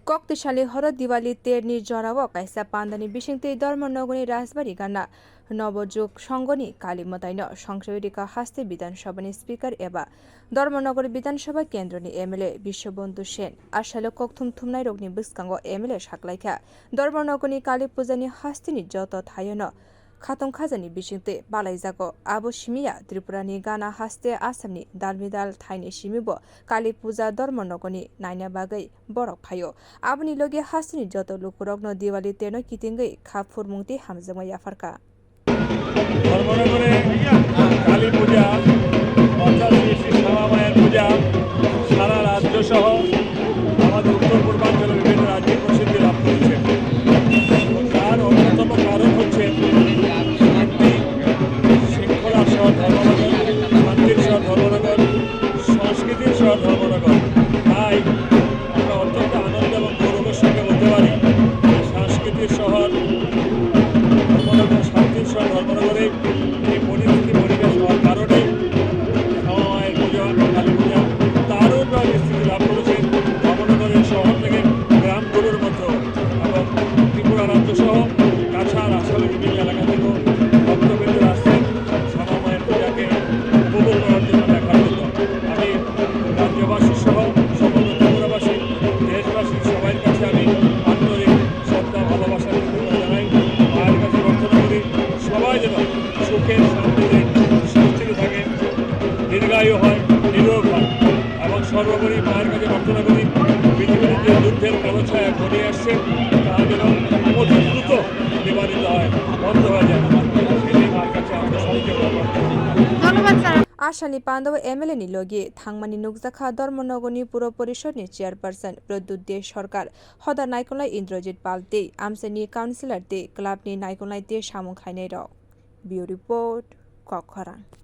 Kokti shali horo Diwali terni jorawo kaisa pandani bishingte dharmanagari rajbari gana Nabajug sangha kalimwtai no songsai rwkha haste bidhansabha speaker eba dharmanagar bidhansabha kendra MLA Bisawbandhu asalo kokthum thumnai rokni bwskango MLA saklaikha dharmanagar kali puja ni haste ni joto thayono Khatong khajani bishingte balaijago abo shimiya Tripurani gana haste asamni dalmidal thaini shimibo kali puja dharmanagari naina bagai borok phayo aboni loge hasini joto lukurokno Diwali teno kitingai khap furmungti hamjama yafarka ধর্মনগরে Kali পূজা অর্থাৎ শ্রী শ্রী শ্যামা মায়ের পূজা সারা রাজ্য সহ আমাদের উত্তর পূর্বাঞ্চলের বিভিন্ন রাজ্যে প্রসিদ্ধি লাভ করেছে। তার অন্যতম কারণ হচ্ছে শান্তি শৃঙ্খলার শহর ধর্মনগর, শান্তির শহর ধর্মনগর, সংস্কৃতির শহর ধর্মনগর। তাই আমরা অত্যন্ত আনন্দ এবং গৌরবের সঙ্গে বলতে পারি সংস্কৃতির শহর ধর্মনগর, শান্তির শহর ধর্মনগরে এই পরিবেশ হওয়ার কারণে শ্যামা মায়ের পূজা, কালী পূজা দারুণভাবে বিস্তৃতি লাভ করেছে ধর্মনগরের শহর থেকে গ্রামগুলোর মধ্যে এবং ত্রিপুরা রাজ্য সহ কাছাড় আসামের বিভিন্ন এলাকা থেকেও ভক্তবৃন্দরা আসছেন শ্যামা মায়ের পূজাকে উপভোগ করার জন্য, দেখার জন্য। আমি রাজ্যবাসী সহ সমগ্র ত্রিপুরাবাসী, দেশবাসী সবার কাছে আমি আন্তরিক শ্রদ্ধা ভালোবাসা জানাই। মায়ের কাছে প্রার্থনা করি সবাই যেন সুখে শান্তিতে সুস্থিতি থাকে, দীর্ঘায়ু হয়, নিরোগ হয় এবং সর্বোপরি মায়ের কাছে প্রার্থনা করি পৃথিবীর যে যুদ্ধের কালো ছায়া ঘনিয়ে আসছে তা যেন অতি দ্রুত নিবারিত হয়, বন্ধ হয়ে যায়। সেটাই মায়ের কাছে আমাদের সবচেয়ে বড় প্রার্থনা। Ashani Pandav MLA ni logi thangmani nukjakha dharmanagari puro porishod ni chairperson Pradyut Sarkar hoda naikolai Indrajit Palte amsani councillor te club ni naikolai te samung khainai rok. Bureau report Kokti.